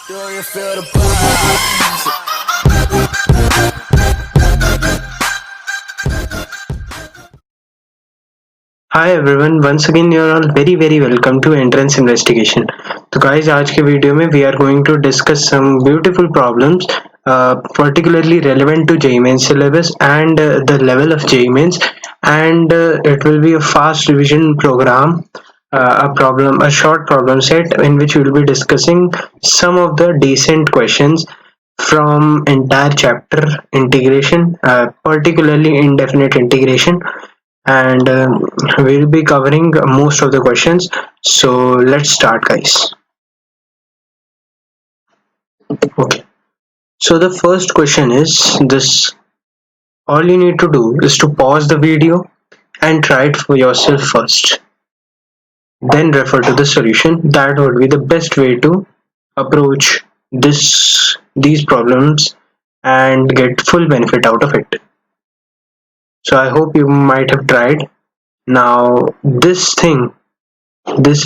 Do you feel the vibes? Hi everyone, once again you're all very welcome to Entrance Investigation. तो guys आज के video में we are going to discuss some beautiful problems particularly relevant to JEE Mains syllabus and the level of JEE Mains, and it will be a fast revision program, a short problem set in which we will be discussing some of the decent questions from entire chapter integration, particularly indefinite integration, and we'll be covering most of the questions. So let's start, guys. Okay, so the first question is this: all you need to do is to pause the video and try it for yourself first, then refer to the solution. That would be the best way to approach these problems and get full benefit out of it. So I hope you might have tried. Now this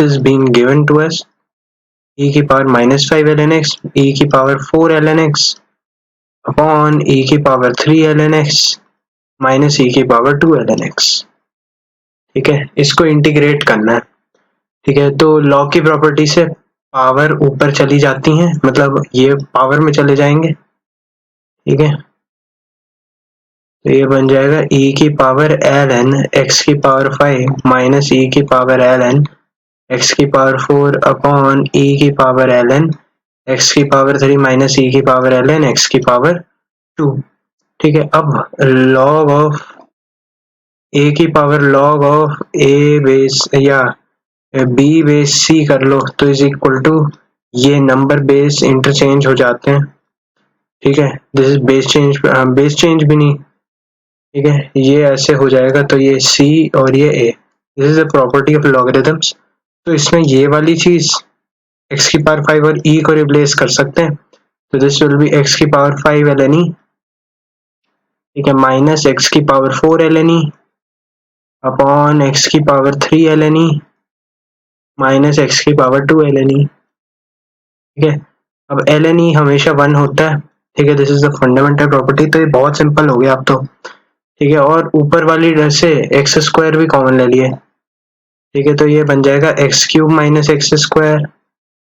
is being given to us: e की power -5 ln x, e की power 4 ln x upon e की power 3 ln x minus e की power 2 ln x. ठीक है, इसको integrate करना है. ठीक है, तो लॉ की प्रॉपर्टी से पावर ऊपर चली जाती है, मतलब ये पावर में चले जाएंगे. ठीक है, तो ये बन जाएगा e की पावर ln x की पावर 5 माइनस e की पावर ln x की पावर 4 अपॉन e की पावर ln x की पावर 3 माइनस e की पावर ln x की पावर 2. ठीक है, अब log ऑफ a की power log of a base या b बेस c कर लो तो इज इक्वल टू, ये नंबर बेस इंटरचेंज हो जाते हैं. ठीक है, दिस इज बेस चेंज भी नहीं. ठीक है, ये ऐसे हो जाएगा तो ये c और ये a. This is the property of logarithms. तो इसमें ये वाली चीज x की पावर 5 और e को रिप्लेस कर सकते हैं. तो दिस विल बी x की पावर 5 ln e. ठीक है, माइनस x की power 4 ln e upon x की power 3 ln e minus x की पावर 2 ln e. ठीक है, अब ln e हमेशा 1 होता है. ठीक है, this is the fundamental property. तो ये बहुत सिंपल हो गया अब तो. ठीक है, और ऊपर वाली से एक्स स्क्वायर भी कॉमन ले लिए. ठीक है, तो ये बन जाएगा x cube minus x square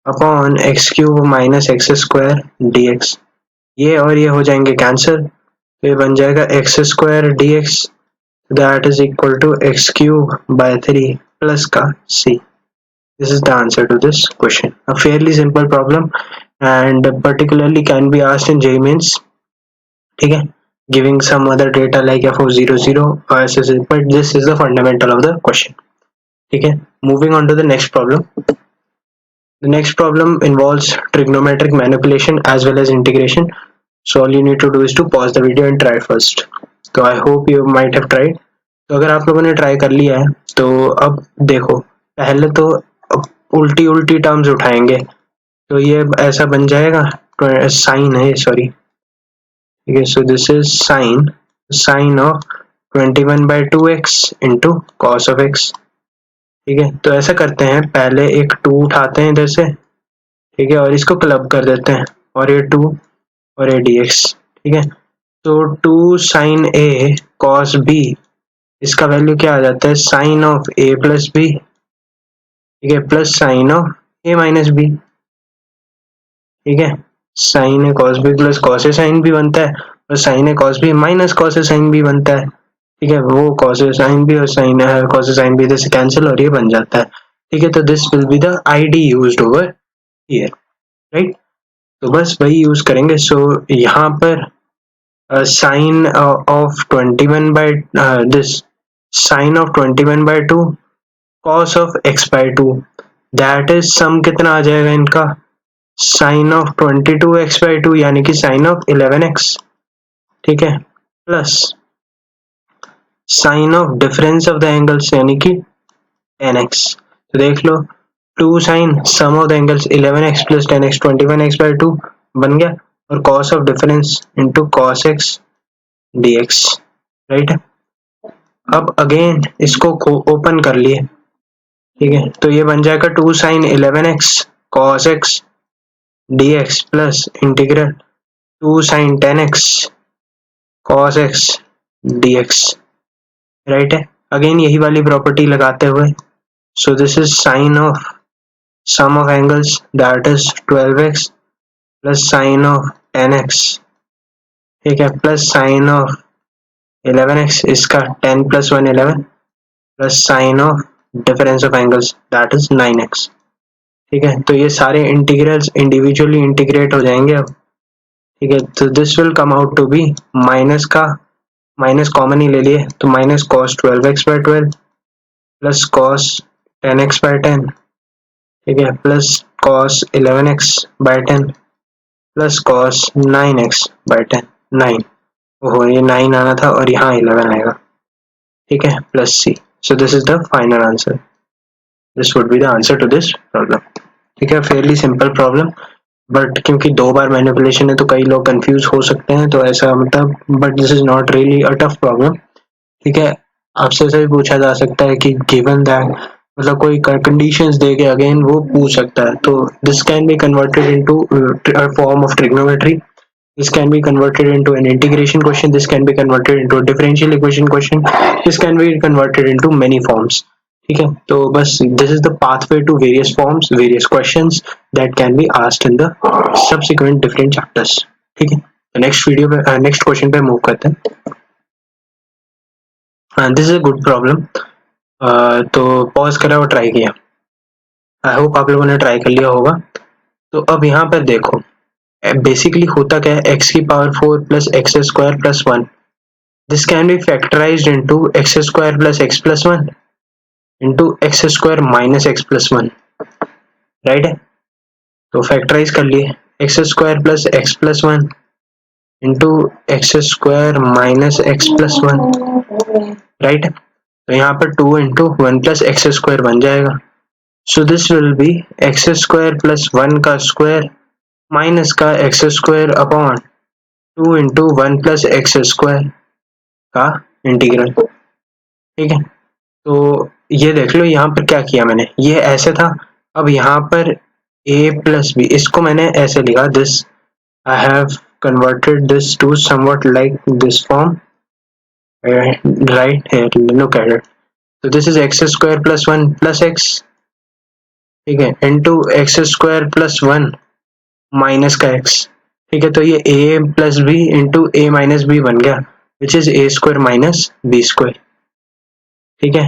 upon x cube minus x square d x. ये और ये हो जाएंगे कैंसिल, तो ये बन जाएगा x square d x, that is equal to x cube by 3 plus का c. This is the answer to this question. A fairly simple problem and particularly can be asked in JEE Mains. ठीक है, giving some other data like f(0,0) or SSS, but this is the fundamental of the question. ठीक है, moving on to the next problem. The next problem involves trigonometric manipulation as well as integration. So all you need to do is to pause the video and try first. So I hope you might have tried. तो अगर आप लोगों ने try कर लिया है तो अब देखो, पहले तो उल्टी टर्म्स उठाएंगे. तो ये ऐसा बन जाएगा, साइन है सॉरी. ठीक है, so this is sine of 21/2x into cos of x. ठीक है, तो ऐसा करते हैं, पहले एक 2 उठाते हैं इधर से. ठीक है, और इसको क्लब कर देते हैं, और ये 2 और ये dx. ठीक है, तो 2 साइन a कॉस b, इसका वैल्यू क्या आ जाता है, sine of a plus b. ठीक है, plus sine of a minus b. ठीक है, sine a cos b plus cos a sine b बनता है, और sine a cos b minus cos a sine b बनता है. ठीक है, वो कॉस ए साइन बी और sine cos a sine b इधर से कैंसिल और ये बन जाता है. ठीक है, तो this will be the ID used over here, right. तो बस वही यूज करेंगे. सो यहाँ पर sine of 21/2 cos of x/2, that is sum कितना आ जाएगा इनका, साइन ऑफ 22x/2 यानी कि साइन ऑफ 11x. ठीक है, plus sine of difference of the angles यानी कि 10x. तो देख लो, 2 sine sum of the angles 11x plus 10x 21x/2 बन गया, और cos of difference into cos x dx, right. अब अगेन इसको ओपन कर लिए. ठीक है, तो ये बन जाएगा 2 sine 11x cos x dx plus integral 2 sin 10x cos x dx, right है। अगेन यही वाली प्रॉपर्टी लगाते हुए, so this is sine of sum of angles that is 12x plus sine of 10x, ठीक है, प्लस साइन ऑफ 11x, इसका 10 plus 1 11 plus sine of difference of angles that is 9x, ठीक है। तो ये सारे इंटीग्रल्स इंडिविजुअली इंटीग्रेट हो जाएंगे अब, ठीक है। तो this will come out to be minus का माइनस कॉमन ही ले लिए, तो minus cos 12x by 12 plus cos 10x by 10, ठीक है, plus cos 11x by 10 plus cos 9x by 10, 9, ओहो ये 9 आना था और यहाँ 11 आएगा, ठीक है, plus c. So this is the final answer, this would be the answer to this problem, ठीक है। फेयरली सिंपल प्रॉब्लम, बट क्योंकि 2 बार मैनिपुलेशन है तो कई लोग कंफ्यूज हो सकते हैं, तो ऐसा मतलब, but this is not really a tough problem, ठीक है। आपसे ऐसा भी पूछा जा सकता है कि गिवन दैट, मतलब कोई कंडीशंस दे के अगेन वो पूछ सकता है, तो this can be converted into a form of trigonometry, this can be converted into an integration question, this can be converted into a differential equation question, this can be converted into many forms, ठीक है। तो बस this is the pathway to various forms, various questions that can be asked in the subsequent different chapters, ठीक है। तो next video पे next question पे move करते हैं, this is a good problem, तो पॉज करा और ट्राई किया, आई होप आप लोगों ने ट्राई कर लिया होगा। तो अब यहाँ पर देखो बेसिकली होता क्या है, x की power 4 plus x square plus 1, this can B factorised into x square plus x plus 1 into x square minus x plus 1, right है। तो फैक्टराइज कर लिए, x square plus x plus 1 into x square minus x plus 1, right है। तो यहाँ पर 2 into 1 plus x square बन जाएगा, सो this will B x square plus 1 का स्क्वायर माइनस का x square upon 2 into 1 plus x square का integral, ठीक है। तो ये देख लो यहाँ पर क्या किया मैंने, ये ऐसे था, अब यहाँ पर a प्लस बी, इसको मैंने ऐसे लिखा, this I have converted this to something like this form, right here look at it, तो this is x square plus 1 plus x, ठीक है, into x square plus 1 minus का एक्स, ठीक है। तो ये a plus b into a minus b बन गया, which is a square minus b square, ठीक है।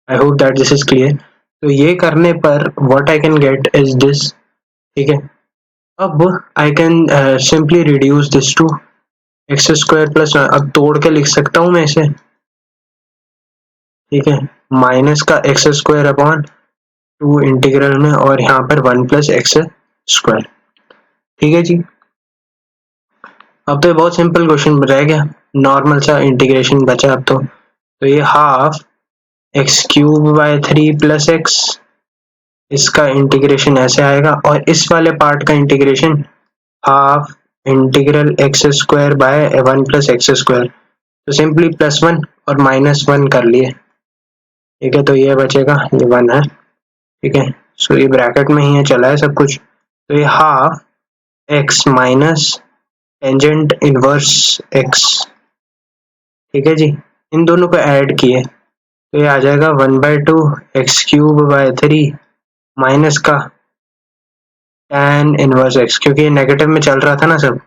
I hope that this is clear. तो ये करने पर what I can get is this, ठीक है। अब I can simply reduce this to x square plus, अब तोड़ के लिख सकता हूँ मैं इसे, ठीक है, माइनस का एक्स स्क्वायर अपॉन 2 इंटीग्रल में और यहाँ पर 1 प्लस एक्स स्क्वायर, ठीक है जी। अब तो बहुत सिंपल क्वेश्चन रह गया, नॉर्मल सा इंटीग्रेशन बचा अब तो ये half x cube by 3 plus x, इसका इंटीग्रेशन ऐसे आएगा, और इस वाले पार्ट का integration half integral x square by 1 plus x square, तो सिंपली प्लस 1 और माइनस 1 कर लिए, ठीक है। तो ये बचेगा, ये 1 है, ठीक है। सो ये ब्रैकेट में ही है, चला है सब कुछ, तो ये half x minus tangent inverse x, ठीक है जी। इन दोनों को ऐड किए तो ये आ जाएगा 1/2 एक्स क्यूब बाय 3 माइनस का tan इनवर्स एक्स, क्योंकि ये नेगेटिव में चल रहा था ना सब,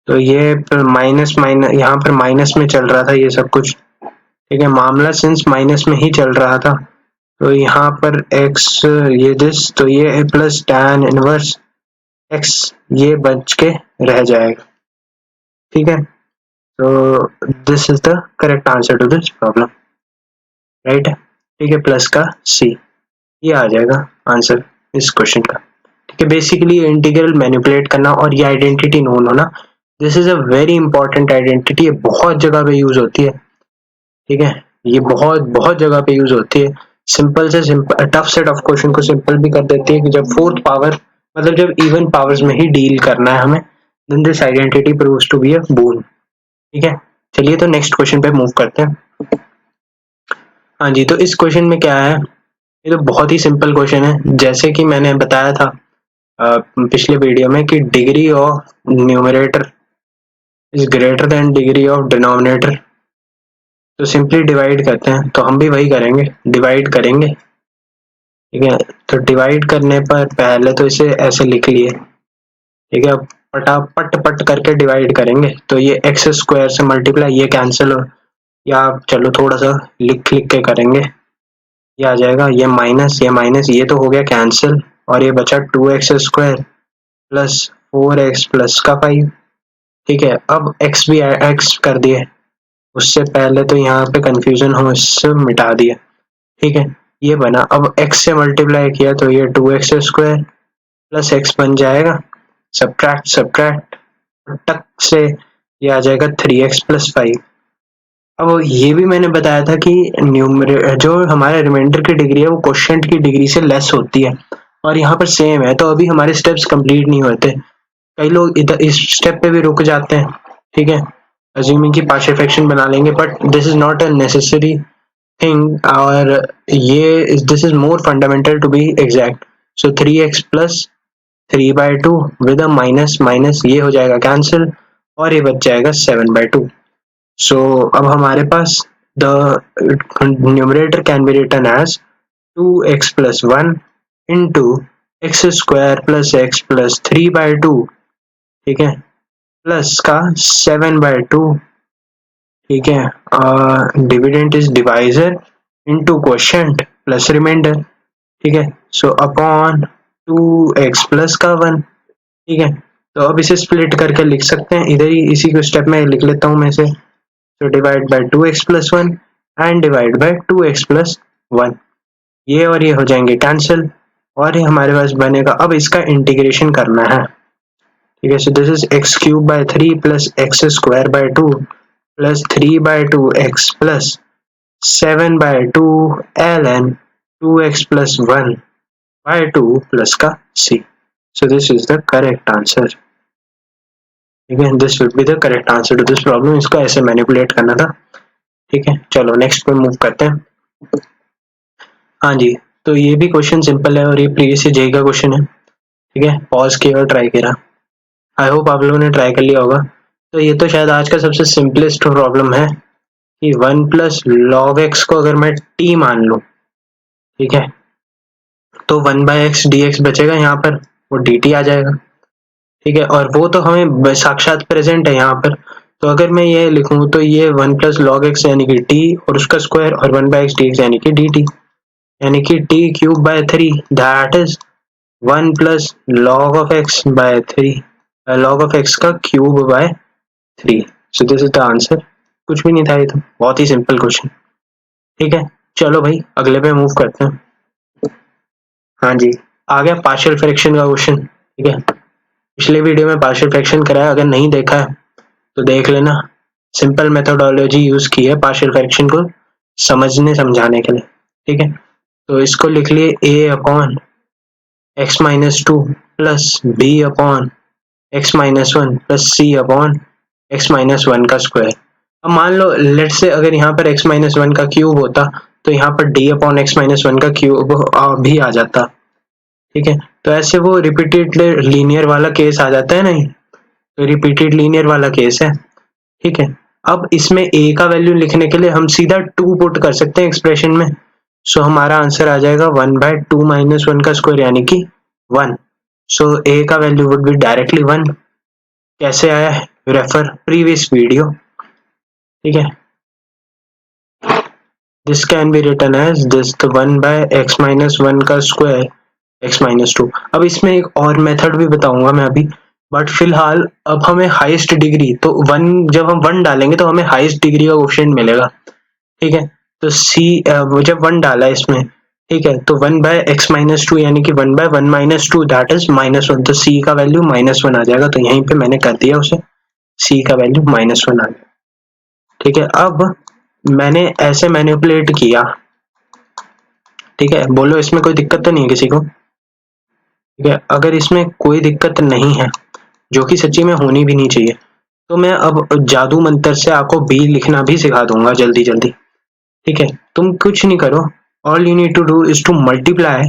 तो ये माइनस माइनस यहाँ पर माइनस में चल रहा था ये सब कुछ, ठीक है। मामला सिंस माइनस में ही चल रहा था, तो यहाँ पर x ये दिस, तो ये प्लस tan इनवर्स x ये बच के रह जाएगा, ठीक है। तो this is the correct answer to this problem, right, ठीक है, प्लस का सी, ये आ जाएगा आंसर इस क्वेश्चन का, ठीक है। बेसिकली इंटीग्रल मैनिपुलेट करना और ये आइडेंटिटी नोन होना, this is a very important identity, ये बहुत जगह पे यूज होती है, ठीक है, ये बहुत बहुत जगह पे यूज होती है। सिंपल से सिंपल टफ से टफ क्वेश्चन को सिंपल भी कर देती है कि जब फोर्थ पावर, मतलब जब इवन पावर्स में ही डील करना है हमें, then this identity proves to be a boon, ठीक है। चलिए तो नेक्स्ट क्वेश्चन पे मूव करते हैं। हाँ जी, तो इस क्वेश्चन में क्या है, ये तो बहुत ही सिंपल क्वेश्चन है, जैसे कि मैंने बताया था पिछले वीडियो में कि degree of numerator is greater than degree of denominator, तो सिंपली डिवाइड करते हैं। तो हम भी वही करेंगे, डिवाइड करेंगे। ठीक है, तो डिवाइड करने पर पहले तो इसे ऐसे लिख लिए। ठीक है, पटापट पट करके डिवाइड करेंगे। तो ये एक्स स्क्वायर से मल्टीप्लाई, ये कैंसिल हो, या चलो थोड़ा सा लिख लिख के करेंगे। ये आ जाएगा, ये माइनस ये तो हो गया कैंसिल, और ये बचा 2x square plus 4x plus का 5। ठीक है, अब x भी x कर दिए, उससे पहले तो यहाँ पे कंफ्यूजन हो, इससे मिटा दिया। ठीक है, ये बना। अब x से मल्टीप्लाई किया तो ये 2x स्क्वायर प्लस x बन जाएगा, सब्ट्रैक्ट सब्ट्रैक्ट टक से ये आ जाएगा 3x प्लस 5। अब ये भी मैंने बताया था कि जो हमारे रिमाइंडर की डिग्री है वो क्वोशिएंट की डिग्री से लेस होती है, और यहाँ पर सेम है। तो अभी हमारे स्टेप्स कंप्लीट नहीं होते, कई लोग इधर इस स्टेप पे भी रुक जाते हैं। ठीक है, अज्यूमिंग कि पार्शियल फ्रैक्शन बना लेंगे, but this is not a necessary thing, और ये this is more fundamental to be exact. So 3x plus 3/2 with a minus minus, ये हो जाएगा कैंसिल, और ये बच जाएगा 7/2। So अब हमारे पास the numerator can be written as 2x plus 1 into x square plus x plus 3/2, ठीक है, प्लस का 7/2। ठीक है, dividend is divisor into quotient plus reminder. ठीक है, सो अपॉन 2x प्लस का 1। ठीक है, तो अब इसे स्प्लिट करके लिख सकते हैं, इधर ही इसी को स्टेप में लिख लेता हूँ मैं इसे। So divide by 2x plus 1 and divide by 2x plus 1, ये और ये हो जाएंगे कैंसिल, और ये हमारे पास बनेगा। अब इसका इंटीग्रेशन करना है। ठीक है, so this is x cube by 3 plus x square by 2 plus 3/2 x plus 7/2 ln 2x plus 1/2 plus का c। So this is the correct answer. ठीक है, this will be the correct answer to this problem. इसको ऐसे manipulate करना था। ठीक है, चलो नेक्स्ट पे मूव करते हैं। हाँ जी, तो ये भी क्वेश्चन सिंपल है, और ये प्रीवियस जेई का क्वेश्चन है। ठीक है, पॉज किया और ट्राई करा। आई होप आप लोगों ने ट्राई कर लिया होगा। तो ये तो शायद आज का सबसे सिंपलेस्ट प्रॉब्लम है कि 1 प्लस लॉग एक्स को अगर मैं टी मान लूँ, ठीक है, तो 1/x dx बचेगा, यहाँ पर वो dt आ जाएगा। ठीक है, और वो तो हमें साक्षात प्रेजेंट है यहाँ पर। तो अगर मैं ये लिखूं तो ये 1 प्लस लॉग एक्स यानी कि t और उसका स्क्वायर, और 1/x dx यानी कि dt, यानी कि t cube by 3, that is 1 plus log of x by 3, log of x का cube by 3। So this is the answer. कुछ भी नहीं था, ये तो बहुत ही सिंपल क्वेश्चन। ठीक है, चलो भाई अगले पे मूव करते हैं। हाँ जी, आ गया पार्शियल फ्रैक्शन का क्वेश्चन। ठीक है, पिछले वीडियो में पार्शियल फ्रैक्शन कराया, अगर नहीं देखा है तो देख लेना। सिंपल मेथोडोलॉजी यूज की है पार्शियल फ्रैक्शन को समझने समझाने के लिए। ठीक है, तो इसको लिख लिए a upon x minus 2 plus b upon x minus 1 plus c upon x minus 1 का स्क्वायर। अब मान लो लेट से अगर यहाँ पर x माइनस 1 का क्यूब होता तो यहाँ पर d अपॉन x माइनस 1 का क्यूब भी आ जाता। ठीक है, तो ऐसे वो रिपीटेड लीनियर वाला केस आ जाता है। नहीं, तो रिपीटेड लीनियर वाला केस है। ठीक है, अब इसमें a का वैल्यू लिखने के लिए हम सीधा 2 पुट कर सकते हैं एक्सप्रेशन में। सो हमारा आंसर आ जाएगा 1/2 माइनस 1 का स्क्वायर यानी कि 1। सो a का वैल्यू वुड बी डायरेक्टली 1। कैसे आया है, रेफर प्रीवियस वीडियो। ठीक है, this can be written as this 1/x minus 1 का स्क्वायर x माइनस 2। अब इसमें एक और मेथड भी बताऊंगा मैं अभी, बट फिलहाल अब हमें हाईएस्ट डिग्री, तो 1 जब हम 1 डालेंगे तो हमें हाईएस्ट डिग्री का क्वेश्चन मिलेगा। ठीक है, तो c जब 1 डाला इसमें, ठीक है, तो 1/x माइनस 2 यानी कि 1/1 माइनस 2 दैट इज -1। तो c का वैल्यू -1 आ जाएगा। तो यहीं पे मैंने कर दिया उसे, c का वैल्यू -1 आ गया। ठीक है, अब मैंने ऐसे मैनिपुलेट किया। ठीक है, बोलो इसमें कोई दिक्कत तो नहीं है किसी को? ठीक है, अगर इसमें कोई दिक्कत नहीं है, जो कि सच्ची में होनी भी नहीं चाहिए, तो मैं अब जादू मंत्र से आपको बी लिखना भी सिखा दूंगा जल्दी जल्दी। ठीक है, तुम कुछ नहीं करो, all you need to do is to multiply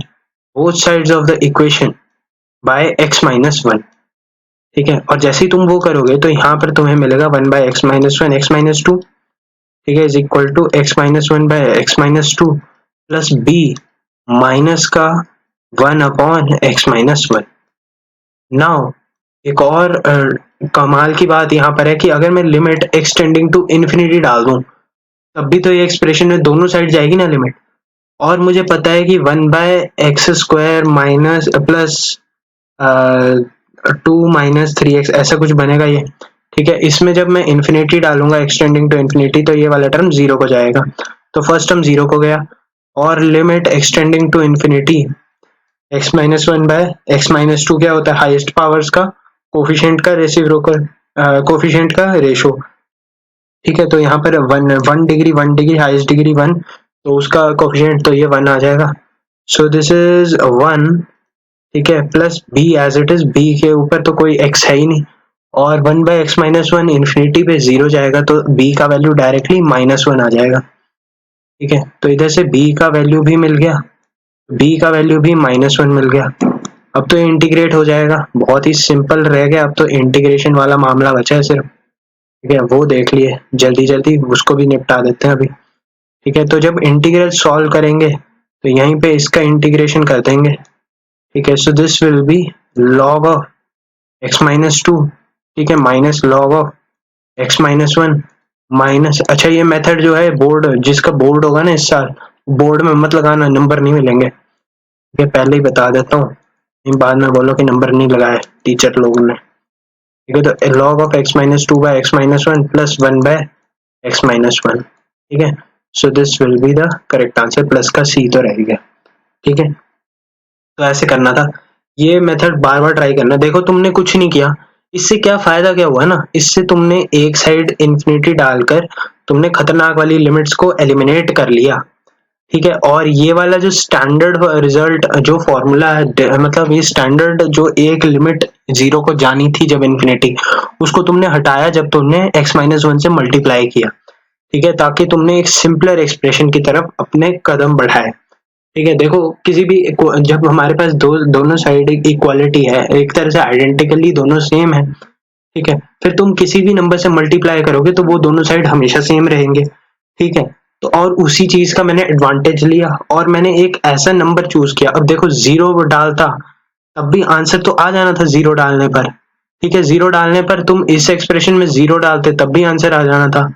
both sides of the equation by x minus one, ठीक है। और जैसे ही तुम वो करोगे तो यहाँ पर तुम्हें मिलेगा 1 by x minus one x minus two, ठीक है, is equal to x minus one by x minus two plus b minus का 1 upon x minus one. Now एक और कमाल की बात यहाँ पर है कि अगर मैं लिमिट एक्सटेंडिंग टू इन्फिनिटी डाल दूं तब भी तो ये एक्सप्रेशन में दोनों साइड जाएगी ना लिमिट, और मुझे पता है कि 1 by x square minus plus 2 minus 3x ऐसा कुछ बनेगा ये, ठीक है। इसमें जब मैं इन्फिनिटी डालूंगा एक्सटेंडिंग टू इन्फिनिटी तो ये वाला टर्म जीरो को जाएगा, तो फर्स्ट टर्म जीरो को गया, और limit extending to infinity x minus one by x minus two क्या होता है, हाईएस्ट पावर्स का कोफिशिएंट का रेसिप्रोकल कोफिशिएंट का रेशो, ठीक है। तो यहाँ पर one degree highest degree one, तो उसका कोफिशिएंट तो ये वन आ जाएगा। सो दिस इज वन, ठीक है, plus b as it is, b के ऊपर तो कोई x है ही नहीं, और 1 by x minus one infinity पे जीरो जाएगा तो b का वैल्यू डायरेक्टली माइनस वन आ जाएगा, ठीक है। तो इधर से b का वैल्यू भी मिल गया, b का वैल्यू भी माइनस वन मिल गया। अब तो इंटीग्रेट हो जाएगा, बहुत ही सिंपल रह गया, अब तो इंटीग्रेशन वाला मामला बचा है सिर्फ, ठीक है। वो देख लिए जल्दी जल्दी, उसको भी निपटा देते हैं अभी, ठीक है। तो जब इंटीग्रल सॉल्व करेंगे तो यहीं पे इसका इंटीग्रेशन कर देंगे, ठीक है। So this will B log of x minus two, ठीक है, minus log of x minus one minus, अच्छा ये मेथड जो है बोर्ड, जिसका बोर्ड होगा ना इस साल, बोर्ड में मत लगाना, नंबर नहीं मिलेंगे, ठीक है, पहले ही बता देता हूँ, बाद में बोलो कि नंबर नहीं लगाए टीचर लोगों ने, ठीक है। तो log of x minus two by x minus one plus one by x minus one, ठीक है। So this will be the correct answer, plus का c तो रह गया, ठीक है। तो ऐसे करना था, ये मेथड बार बार ट्राई करना। देखो तुमने कुछ नहीं किया, इससे क्या फायदा क्या हुआ ना, इससे तुमने एक साइड इंफिनिटी डालकर तुमने खतरनाक वाली लिमिट्स को एलिमिनेट कर लिया, ठीक है। और ये वाला जो स्टैंडर्ड रिजल्ट जो फॉर्मूला है, मतलब ये स्टैंडर्ड जो एक लिमिट जीरो को जानी थी जब इन्फिनिटी, उसको तुमने हटाया जब तुमने x माइनस वन से मल्टीप्लाई किया, ठीक है, ताकि तुमने एक सिंपलर एक्सप्रेशन की तरफ अपने कदम बढ़ाए, ठीक है। देखो किसी भी जब हमारे पास दोनों साइड इक्वालिटी है, एक तरह से आइडेंटिकली दोनों सेम है, ठीक है, फिर तुम किसी भी नंबर से मल्टीप्लाई करोगे तो वो दोनों साइड हमेशा सेम रहेंगे, ठीक है। तो और उसी चीज का मैंने एडवांटेज लिया और मैंने एक ऐसा नंबर चूज किया। अब देखो जीरो डालता तब भी आंसर तो आ जाना था जीरो डालने पर, ठीक है, जीरो डालने पर तुम इस एक्सप्रेशन में जीरो डालते तब भी आंसर आ जाना था,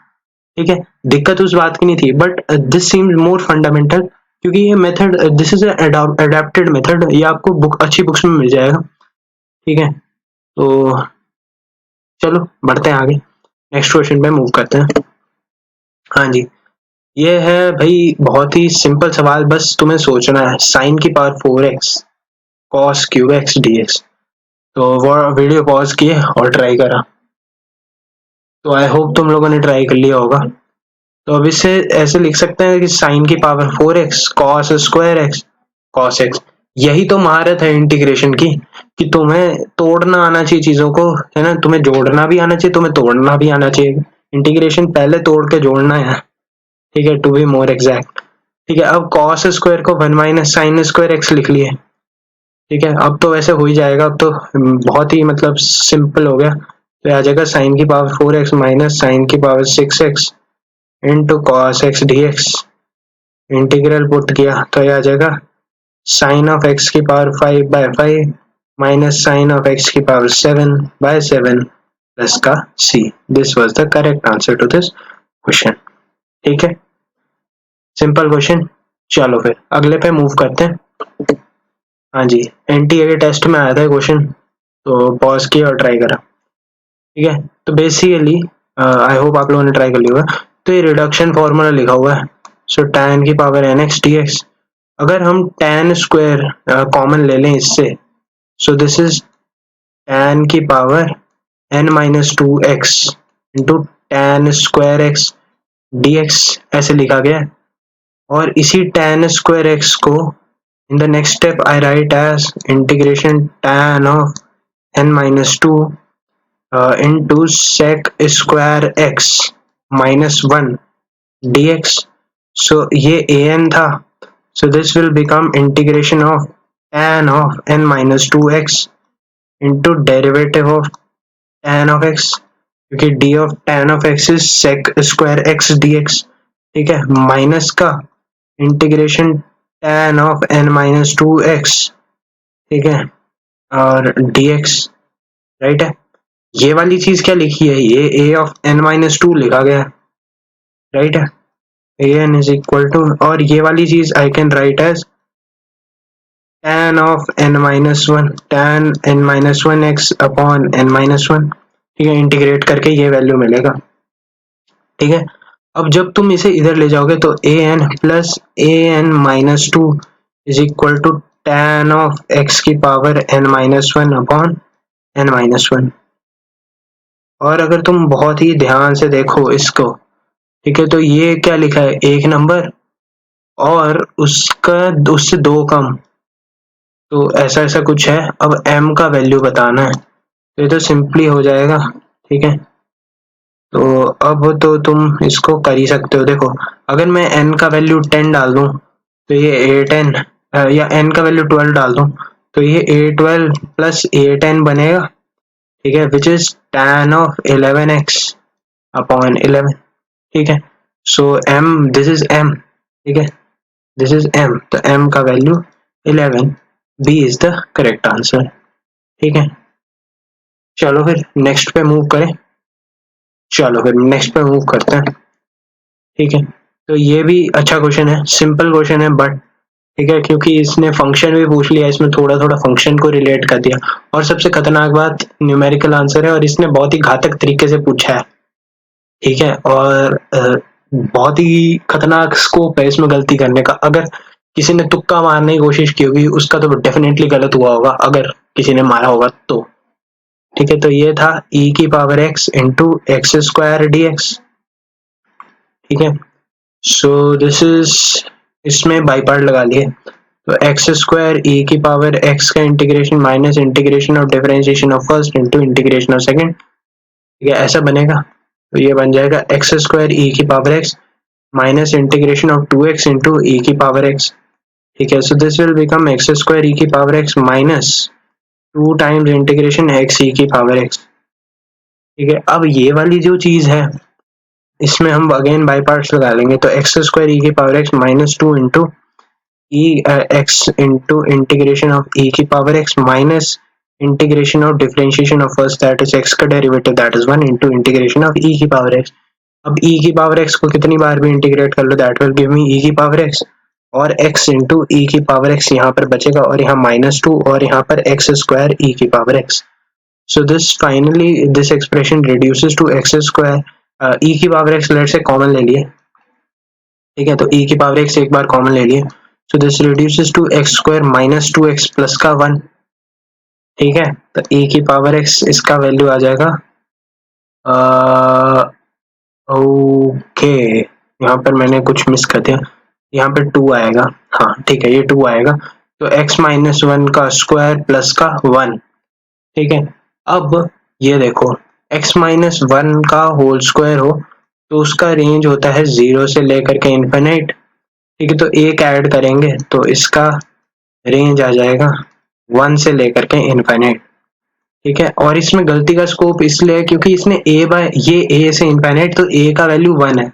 ठीक है, दिक्कत उस बात की नहीं थी। But this seems more fundamental, क्योंकि ये method, this is adapted method, ये आपको अच्छी बुक्स में मिल जाएगा, ठीक है। तो चलो बढ़ते हैं आगे, नेक्स्ट क्वेश्चन पे मूव करते हैं। हाँ जी, ये है भाई बहुत ही सिंपल सवाल, बस तुम्हें सोचना है, साइन की power 4x cos cube x dx। तो वो वीडियो पॉज किए और ट्राई करा, तो आई होप तुम लोगों ने ट्राई कर लिया होगा। तो अब इसे ऐसे लिख सकते हैं कि साइन की power 4x cos square x cos x। यही तो महारत है इंटीग्रेशन की, कि तुम्हें तोड़ना आना चाहिए चीजों को, है ना, तुम्हें जोड़ना भी आना चाहिए, तुम्हें तोड़ना भी आना चाहिए। इंटीग्रेशन पहले तोड़ के जोड़ना है, ठीक है, टू बी मोर एग्जैक्ट, ठीक है। अब cos स्क्वायर को 1 माइनस साइन स्क्वायर x लिख लिए, ठीक है। अब तो वैसे हो ही जाएगा, अब तो बहुत ही मतलब सिंपल हो गया। तो आ जाएगा साइन की पावर 4x माइनस साइन की power 6x into cos x d x, integral put किया तो ये आ जाएगा साइन ऑफ x की पावर 5 बाय 5 माइनस साइन ऑफ x की पावर 7 बाय 7 प्लस का c। This was the correct answer to this question, ठीक है, सिंपल क्वेश्चन। चलो फिर अगले पे मूव करते हैं। हाँ जी, एनटीए के टेस्ट में आया था क्वेश्चन, तो पॉज किया और ट्राई करा, ठीक है। तो बेसिकली आई होप आप लोगों ने ट्राई कर लिया होगा। तो ये रिडक्शन फॉर्मूला लिखा हुआ है, सो tan की पावर nx dx। अगर हम tan स्क्वायर कॉमन ले लें इससे, सो दिस इज tan की power n minus to x into tan square x dx ऐसे लिखा गया है। और इसी tan स्क्वायर x को in the next step I write as integration tan of n minus two into sec square x minus 1 dx। so ये an था, so this will become integration of tan of n minus 2x into derivative of tan of x, क्योंकि d of tan of x is sec square x dx, ठीक है, minus का integration tan of n minus 2x, ठीक है, और dx, right है। ये वाली चीज क्या लिखी है, ये a ऑफ n माइनस 2 लिखा गया है, राइट है, an इज इक्वल टू, और ये वाली चीज I can write as tan of n minus 1, tan n minus 1 x upon n minus 1, ठीक है, इंटीग्रेट करके ये वैल्यू मिलेगा, ठीक है। अब जब तुम इसे इधर ले जाओगे तो an plus an minus 2 is equal to tan of x की power n minus 1 upon n minus 1। और अगर तुम बहुत ही ध्यान से देखो इसको, ठीक है, तो ये क्या लिखा है, एक नंबर और उसका उससे दो कम, तो ऐसा ऐसा कुछ है। अब m का वैल्यू बताना है, तो ये तो सिंपली हो जाएगा, ठीक है। तो अब तो तुम इसको कर ही सकते हो, देखो अगर मैं n का वैल्यू 10 डाल दूं तो ये a10, या n का वैल्यू 12 डाल दूं तो ये a12 प्लस a10 बनेगा, ठीक है, which is tan of 11x upon 11, ठीक है। सो m, दिस इज m, ठीक है, दिस इज m, तो m का value 11, b is the correct answer, ठीक है। चलो फिर नेक्स्ट पे मूव करें, चलो फिर नेक्स्ट पे मूव करते हैं, ठीक है। तो ये भी अच्छा क्वेश्चन है, सिंपल क्वेश्चन है बट, ठीक है, क्योंकि इसने फंक्शन भी पूछ लिया, इसमें थोड़ा थोड़ा फंक्शन को रिलेट कर दिया, और सबसे खतरनाक बात न्यूमेरिकल आंसर है और इसने बहुत ही घातक तरीके से पूछा है, ठीक है, और बहुत ही खतरनाक स्कोप है इसमें गलती करने का। अगर किसी ने तुक्का मारने की कोशिश की होगी उसका तो डेफिनेटली गलत हुआ होगा, अगर किसी ने मारा होगा तो, ठीक है। तो ये था e की power x into x square d x, ठीक है। सो दिस इज, इसमें बाई पार्ट लगा लिए, तो एक्स स्क्वायर e की पावर x का integration minus integration of differentiation of first into integration of second, ठीक है, ऐसा बनेगा। तो ये बन जाएगा एक्स स्क्वायर e की power x minus integration of 2x into e की पावर x, ठीक है। So this will become x square e की power x minus 2 times integration x e की पावर x, ठीक है। अब ये वाली जो चीज है इसमें हम अगेन बाई पार्ट्स लगा लेंगे, तो एक्स स्क्वायर e की power x minus 2 into e x into integration of e की power x minus integration of differentiation of first that is x का derivative that is 1 into integration of e की power x। अब e की power x को कितनी बार भी integrate कर लो that will give me e की पावर x, और x इंटू e की पावर x यहाँ पर बचेगा, और यहाँ माइनस 2 और यहाँ पर x स्क्वायर e की power x। So this finally this expression reduces to x square, e की पावर x लेट से कॉमन ले लिए, ठीक है, तो e की पावर x एक बार कॉमन ले लिए, so this reduces to x square minus 2x plus का 1, ठीक है। तो e की पावर x इसका वैल्यू आ जाएगा, ओके यहाँ पर मैंने कुछ मिस कर दिया, यहाँ पे 2 आएगा, हाँ ठीक है, ये 2 आएगा, तो x माइनस 1 का स्क्वायर प्लस का 1, ठीक है। अब ये देखो x माइनस 1 का होल स्क्वायर हो तो उसका रेंज होता है 0 से लेकर के इन्फिनिट, ठीक है, तो एक ऐड करेंगे तो इसका रेंज आ जाएगा 1 से लेकर के इन्फिनिट, ठीक है। और इसमें गलती का स्कोप इसलिए है क्योंकि इसने ये a से इन्फिनिट, तो a का वैल्यू 1 है।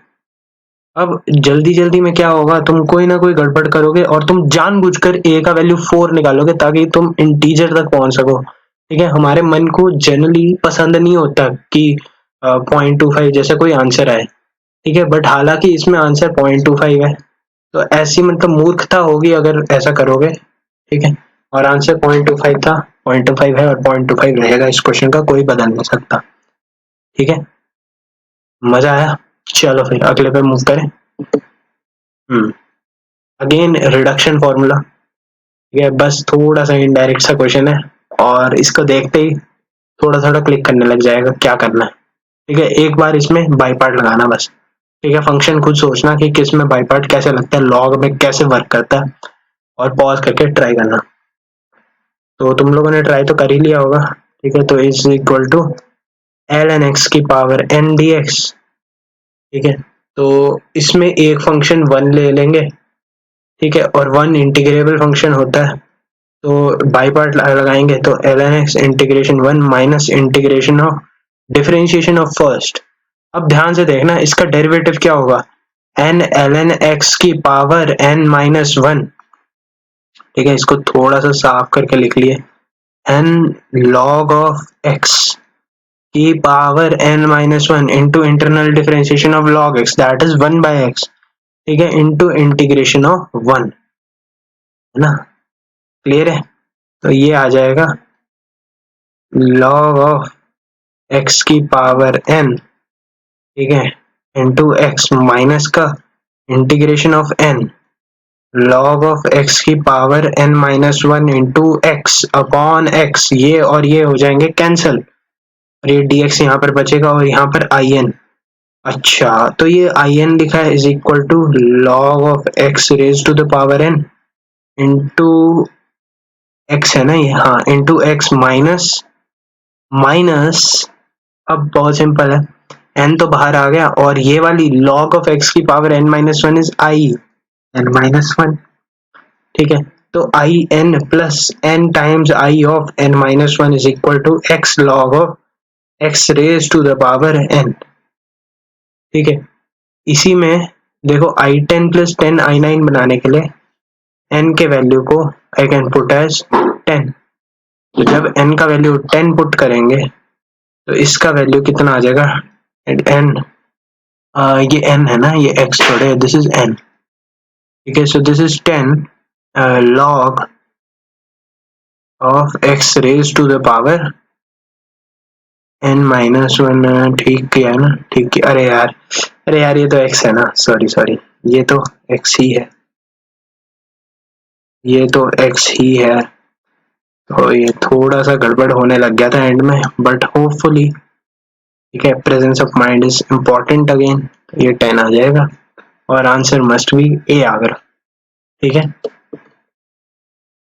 अब जल्दी जल्दी में क्या होगा, तुम कोई ना कोई गड़बड़ करोगे और तुम जानबूझकर a का वैल्यू 4 निकालोगे ताकि तुम इंटीजर तक पहुंच सको, ठीक है। हमारे मन को जनरली पसंद नहीं होता कि 0.25 जैसा कोई आंसर आए, ठीक है, बट हालांकि इसमें आंसर 0.25 है, तो ऐसी मतलब मूर्खता होगी अगर ऐसा करोगे, ठीक है। और आंसर 0.25 था, 0.25 है और 0.25 रहेगा, इस क्वेश्चन का कोई बदल नहीं सकता, ठीक है। मजा आया, चलो फिर अगले पे मूव करें। अगेन रिडक्शन फॉर्मूला, ठीक है, बस थोड़ा सा इनडायरेक्ट सा क्वेश्चन है और इसको देखते ही थोड़ा थोड़ा क्लिक करने लग जाएगा क्या करना है, ठीक है। एक बार इसमें बाई पार्ट लगाना बस, ठीक है, फंक्शन खुद सोचना कि किस में बाई पार्ट कैसे लगता है, लॉग में कैसे वर्क करता है, और पॉज करके ट्राई करना। तो तुम लोगों ने ट्राई तो कर ही लिया होगा, ठीक है। तो is equal to ln x की पावर n dx, ठीक है। तो इसमें एक फंक्शन 1 ले लेंगे, ठीक है, और 1 इंटीग्रेबल फंक्शन होता है, तो बाई पार्ट लगाएंगे तो ln x integration 1 minus integration of differentiation of first. अब ध्यान से देखना इसका डेरिवेटिव क्या होगा, n ln x की पावर n माइनस 1। ठीक है, इसको थोड़ा सा साफ करके लिख लिए, n log ऑफ x की power n minus 1 into internal differentiation of log x that is 1 by x। ठीक है, इंटू इंटीग्रेशन ऑफ 1, है ना, क्लियर है। तो ये आ जाएगा log ऑफ x की पावर n, ठीक है, इंटू x माइनस का integration of n log of x की power n minus 1 into x upon x। ये और ये हो जाएंगे कैंसल और ये dx यहाँ पर बचेगा और यहाँ पर in। अच्छा, तो ये in लिखा है is equal to log of x raise to the power n into x है ना ये, हाँ, इंटू x माइनस अब बहुत सिंपल है, n तो बाहर आ गया और ये वाली log ऑफ x की power n minus 1 is i n minus 1। ठीक है, तो i n plus n times i of n minus 1 is equal to x log of x raise to the power n। ठीक है, इसी में देखो i10 plus 10 i9 बनाने के लिए n के वैल्यू को आई कैन पुट एज 10। तो जब n का वैल्यू 10 पुट करेंगे तो इसका वैल्यू कितना आ जाएगा, n ये n है ना, ये x थोड़े, दिस इज n। ठीक है, so this is 10 log of x raise to the power n minus 1। ठीक किया ना, ठीक किया। अरे यार ये तो x है ना, सॉरी ये तो x ही है, ये तो x ही है। तो ये थोड़ा सा गड़बड़ होने लग गया था एंड में, बट होपफुली, ठीक है, presence of mind is important again. ये 10 आ जाएगा और आंसर मस्ट बी ए आ गया। ठीक है,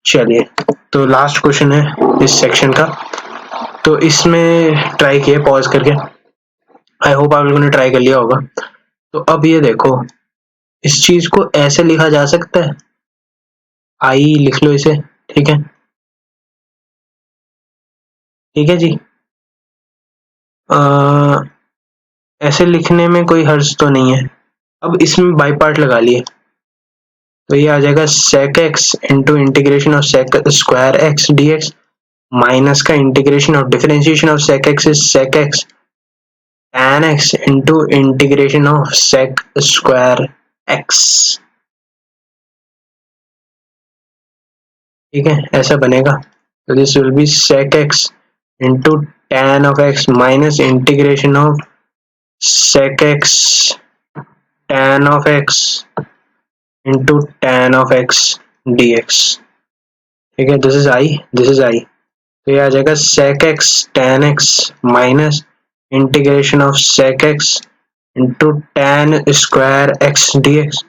चलिए, तो लास्ट क्वेश्चन है इस सेक्शन का, तो इसमें ट्राई किए पॉज करके, आई होप आप लोगों ने ट्राई कर लिया होगा। तो अब ये देखो, इस चीज को ऐसे लिखा जा सकता है, आई लिख लो इसे। ठीक है, ठीक है जी, ऐसे लिखने में कोई हर्ज तो नहीं है। अब इसमें बाई पार्ट लगा लिए तो ये आ जाएगा sec x into integration of sec square x dx minus का integration of differentiation of sec x is sec x tan x into integration of sec square x। ठीक है, ऐसा बनेगा। तो this will be sec x into tan of x minus integration of sec x tan of x into tan of x dx। ठीक है, this is i, तो ये आ जाएगा sec x tan x minus integration of sec x into tan square x dx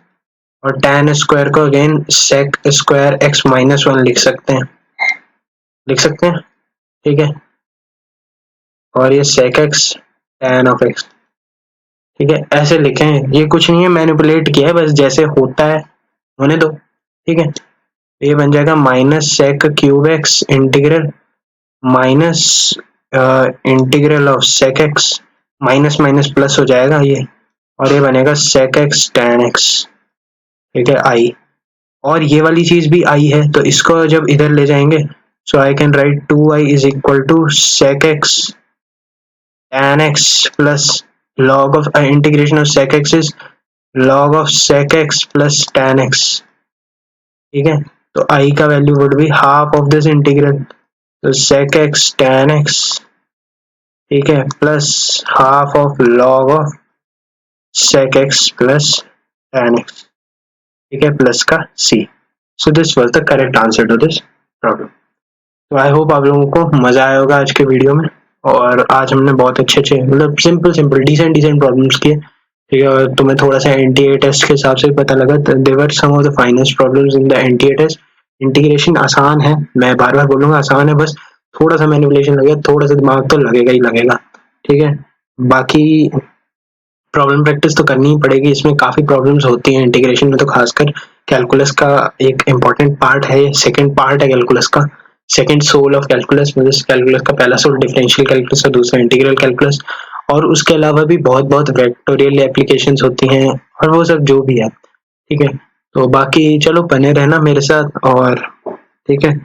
और tan square को again sec square x minus 1 लिख सकते हैं। ठीक है, और ये sec x tan of x। ठीक है, ऐसे लिखें, ये कुछ नहीं है, मैनिपुलेट किया है बस, जैसे होता है होने दो। ठीक है, ये बन जाएगा minus sec cube x integral minus integral of sec x, minus minus plus हो जाएगा ये, और ये बनेगा सेक एक्स टैन एक्स। ठीक है, आई, और ये वाली चीज भी आई है, तो इसको जब इधर ले जाएंगे so I can write 2i is equal to sec x tan x plus log of integration of sec x is log of sec x plus tan x। ठीक है, तो i का value would be half of this integral, तो sec x tan x, ठीक है, plus half of log of sec x plus tan x। ठीक है, plus का c। So this was the correct answer to this problem. तो I hope आप लोगों को मजा आया होगा आज के वीडियो में, और आज हमने बहुत अच्छे मतलब सिंपल डिसेंट प्रॉब्लम्स किए। ठीक है, और तुम्हें थोड़ा सा एनटीए टेस्ट के हिसाब से पता लगा, there are some of the finest problems in the NTA test. Integration आसान है, मैं बार बार बोलूंगा आसान है, बस थोड़ा सा मैनिपुलेशन लगेगा, थोड़ा सा दिमाग तो लगेगा ही लगेगा। ठीक है, बाकी प्रॉब्लम प्रैक्टिस तो करनी ही पड़ेगी, इसमें काफी प्रॉब्लम्स होती हैं इंटीग्रेशन में, तो खासकर कैलकुलस का एक इम्पॉर्टेंट पार्ट है, सेकंड पार्ट है कैलकुलस का, सेकंड सोल ऑफ कैलकुलस। मतलब कैलकुलस का पहला सोल डिफरेंशियल कैलकुलस और दूसरा इंटीग्रल कैलकुलस, और उसके अलावा भी बहुत बहुत वेक्टोरियल एप्लीकेशंस होती हैं और वो सब जो भी है, ठीक है। तो बाकी चलो बने रहना मेरे साथ, और ठीक है,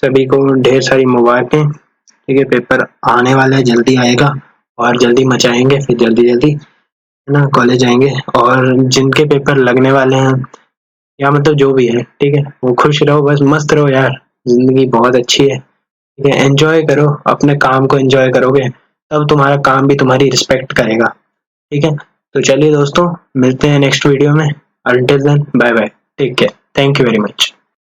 सभी को ढेर सारी मुबारकें, ठीक है। पेपर आने वाला है, जल्दी आएगा और जल्दी मचाएंगे, फिर जल्दी जल्दी है ना कॉलेज आएंगे। और जिनके पेपर लगने वाले हैं या मतलब जो भी है, ठीक है, वो खुश रहो, बस मस्त रहो यार, जिंदगी बहुत अच्छी है, ठीक है। एंजॉय करो, अपने काम को एंजॉय करोगे तब तुम्हारा काम भी तुम्हारी रिस्पेक्ट करेगा, ठीक है। तो चलिए दोस्तों, मिलते हैं नेक्स्ट वीडियो में। Until then, bye bye, take care, thank you very much.